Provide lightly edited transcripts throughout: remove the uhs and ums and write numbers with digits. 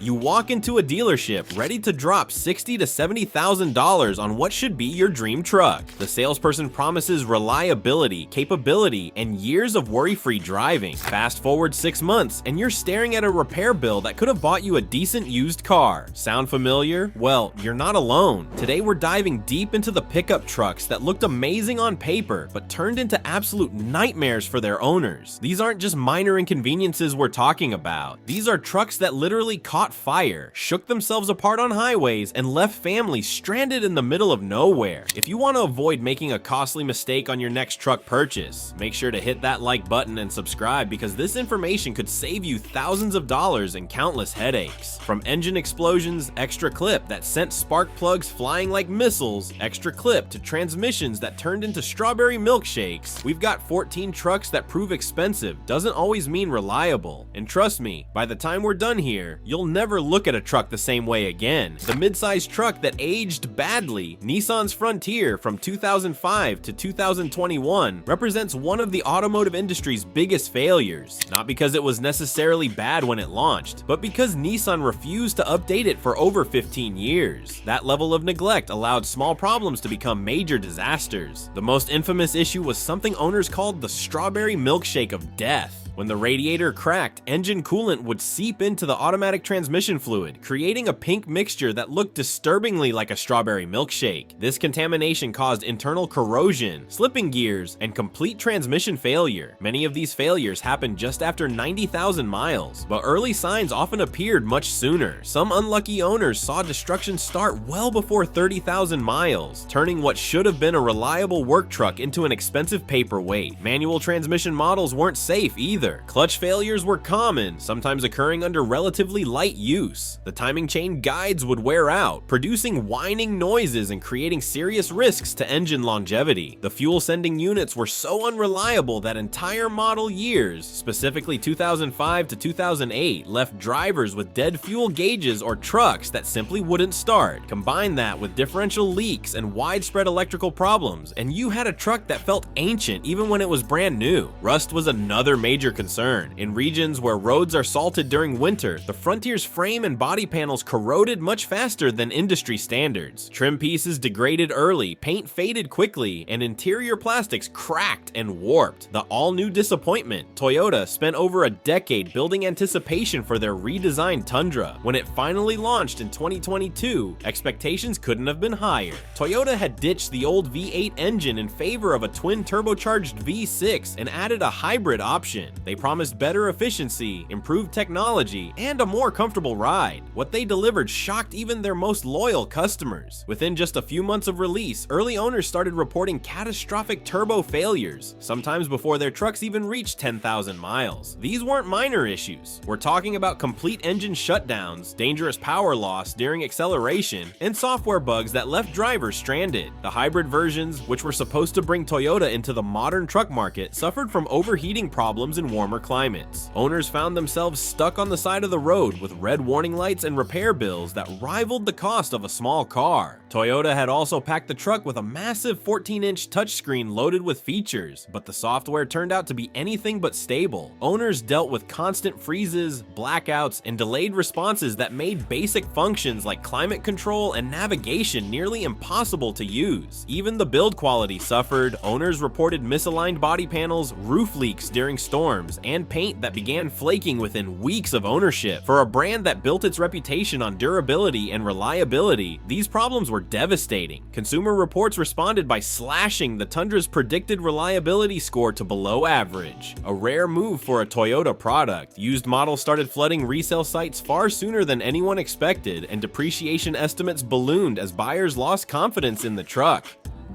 You walk into a dealership ready to drop $60,000 to $70,000 on what should be your dream truck. The salesperson promises reliability, capability, and years of worry-free driving. Fast forward 6 months, and you're staring at a repair bill that could have bought you a decent used car. Sound familiar? Well, you're not alone. Today we're diving deep into the pickup trucks that looked amazing on paper, but turned into absolute nightmares for their owners. These aren't just minor inconveniences we're talking about. These are trucks that literally caught fire, shook themselves apart on highways, and left families stranded in the middle of nowhere. If you want to avoid making a costly mistake on your next truck purchase, make sure to hit that like button and subscribe, because this information could save you thousands of dollars and countless headaches. From engine explosions, extra clip that sent spark plugs flying like missiles, extra clip to transmissions that turned into strawberry milkshakes, we've got 14 trucks that prove expensive doesn't always mean reliable. And trust me, by the time we're done here, you'll never look at a truck the same way again. The mid-sized truck that aged badly, Nissan's Frontier from 2005 to 2021, represents one of the automotive industry's biggest failures. Not because it was necessarily bad when it launched, but because Nissan refused to update it for over 15 years. That level of neglect allowed small problems to become major disasters. The most infamous issue was something owners called the strawberry milkshake of death. When the radiator cracked, engine coolant would seep into the automatic transmission fluid, creating a pink mixture that looked disturbingly like a strawberry milkshake. This contamination caused internal corrosion, slipping gears, and complete transmission failure. Many of these failures happened just after 90,000 miles, but early signs often appeared much sooner. Some unlucky owners saw destruction start well before 30,000 miles, turning what should have been a reliable work truck into an expensive paperweight. Manual transmission models weren't safe either. Clutch failures were common, sometimes occurring under relatively light use. The timing chain guides would wear out, producing whining noises and creating serious risks to engine longevity. The fuel sending units were so unreliable that entire model years, specifically 2005 to 2008, left drivers with dead fuel gauges or trucks that simply wouldn't start. Combine that with differential leaks and widespread electrical problems, and you had a truck that felt ancient even when it was brand new. Rust was another major concern. In regions where roads are salted during winter, the Frontier's frame and body panels corroded much faster than industry standards. Trim pieces degraded early, paint faded quickly, and interior plastics cracked and warped. The all-new disappointment. Toyota spent over a decade building anticipation for their redesigned Tundra. When it finally launched in 2022, expectations couldn't have been higher. Toyota had ditched the old V8 engine in favor of a twin turbocharged V6 and added a hybrid option. They promised better efficiency, improved technology, and a more comfortable ride. What they delivered shocked even their most loyal customers. Within just a few months of release, early owners started reporting catastrophic turbo failures, sometimes before their trucks even reached 10,000 miles. These weren't minor issues. We're talking about complete engine shutdowns, dangerous power loss during acceleration, and software bugs that left drivers stranded. The hybrid versions, which were supposed to bring Toyota into the modern truck market, suffered from overheating problems in warmer climates. Owners found themselves stuck on the side of the road with red warning lights and repair bills that rivaled the cost of a small car. Toyota had also packed the truck with a massive 14-inch touchscreen loaded with features, but the software turned out to be anything but stable. Owners dealt with constant freezes, blackouts, and delayed responses that made basic functions like climate control and navigation nearly impossible to use. Even the build quality suffered. Owners reported misaligned body panels, roof leaks during storms, and paint that began flaking within weeks of ownership. For a brand that built its reputation on durability and reliability, these problems were devastating. Consumer Reports responded by slashing the Tundra's predicted reliability score to below average, a rare move for a Toyota product. Used models started flooding resale sites far sooner than anyone expected, and depreciation estimates ballooned as buyers lost confidence in the truck.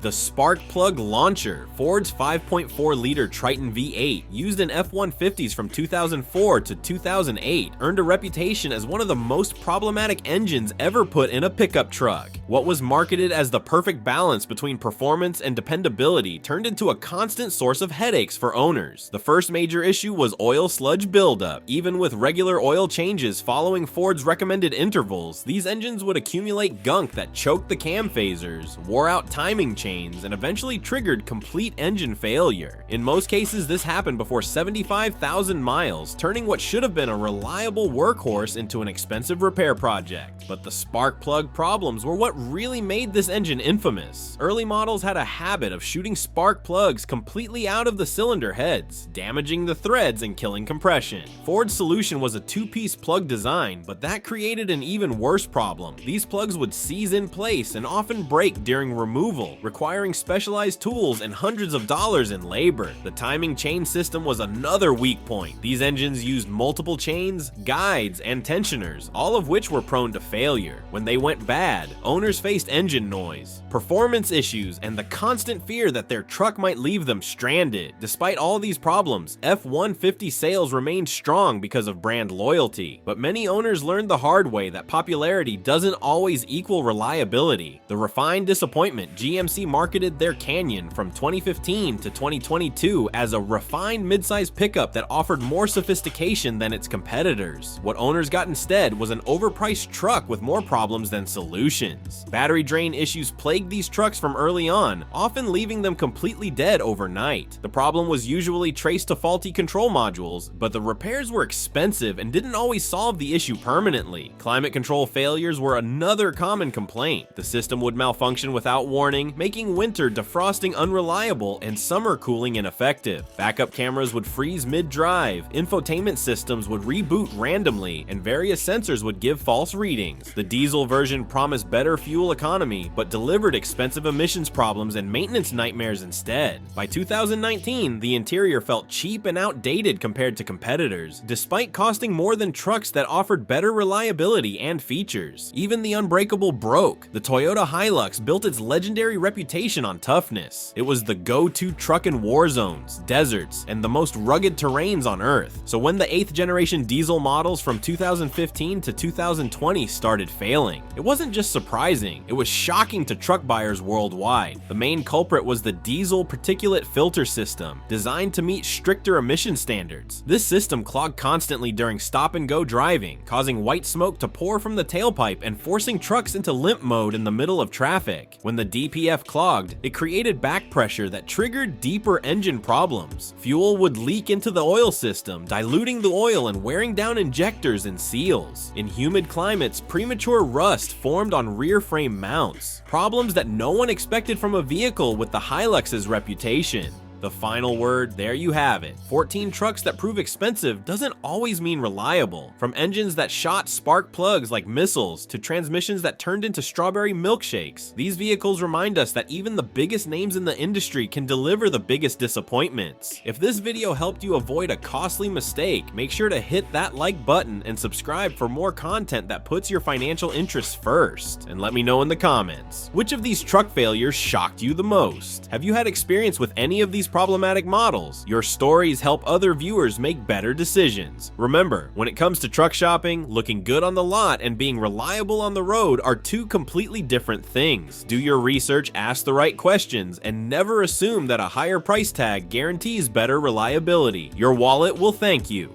The spark plug launcher, Ford's 5.4-liter Triton V8, used in F-150s from 2004 to 2008, earned a reputation as one of the most problematic engines ever put in a pickup truck. What was marketed as the perfect balance between performance and dependability turned into a constant source of headaches for owners. The first major issue was oil sludge buildup. Even with regular oil changes following Ford's recommended intervals, these engines would accumulate gunk that choked the cam phasers, wore out timing chains, chains and eventually triggered complete engine failure. In most cases, this happened before 75,000 miles, turning what should have been a reliable workhorse into an expensive repair project. But the spark plug problems were what really made this engine infamous. Early models had a habit of shooting spark plugs completely out of the cylinder heads, damaging the threads and killing compression. Ford's solution was a two-piece plug design, but that created an even worse problem. These plugs would seize in place and often break during removal, requiring specialized tools and hundreds of dollars in labor. The timing chain system was another weak point. These engines used multiple chains, guides, and tensioners, all of which were prone to failure. When they went bad, owners faced engine noise, performance issues, and the constant fear that their truck might leave them stranded. Despite all these problems, F-150 sales remained strong because of brand loyalty, but many owners learned the hard way that popularity doesn't always equal reliability. The refined disappointment, GMC marketed their Canyon from 2015 to 2022 as a refined midsize pickup that offered more sophistication than its competitors. What owners got instead was an overpriced truck with more problems than solutions. Battery drain issues plagued these trucks from early on, often leaving them completely dead overnight. The problem was usually traced to faulty control modules, but the repairs were expensive and didn't always solve the issue permanently. Climate control failures were another common complaint. The system would malfunction without warning, making winter defrosting unreliable and summer cooling ineffective. Backup cameras would freeze mid-drive, infotainment systems would reboot randomly, and various sensors would give false readings. The diesel version promised better fuel economy, but delivered expensive emissions problems and maintenance nightmares instead. By 2019, the interior felt cheap and outdated compared to competitors, despite costing more than trucks that offered better reliability and features. Even the Unbreakable broke. The Toyota Hilux built its legendary reputation on toughness. It was the go-to truck in war zones, deserts, and the most rugged terrains on Earth. So when the 8th generation diesel models from 2015 to 2020 started failing, it wasn't just surprising, it was shocking to truck buyers worldwide. The main culprit was the diesel particulate filter system, designed to meet stricter emission standards. This system clogged constantly during stop-and-go driving, causing white smoke to pour from the tailpipe and forcing trucks into limp mode in the middle of traffic. When the DPF clogged, it created back pressure that triggered deeper engine problems. Fuel would leak into the oil system, diluting the oil and wearing down injectors and seals. In humid climates, premature rust formed on rear frame mounts, problems that no one expected from a vehicle with the Hilux's reputation. The final word, there you have it. 14 trucks that prove expensive doesn't always mean reliable. From engines that shot spark plugs like missiles to transmissions that turned into strawberry milkshakes, these vehicles remind us that even the biggest names in the industry can deliver the biggest disappointments. If this video helped you avoid a costly mistake, make sure to hit that like button and subscribe for more content that puts your financial interests first. And let me know in the comments, which of these truck failures shocked you the most? Have you had experience with any of these problematic models? Your stories help other viewers make better decisions. Remember, when it comes to truck shopping, looking good on the lot and being reliable on the road are two completely different things. Do your research, ask the right questions, and never assume that a higher price tag guarantees better reliability. Your wallet will thank you.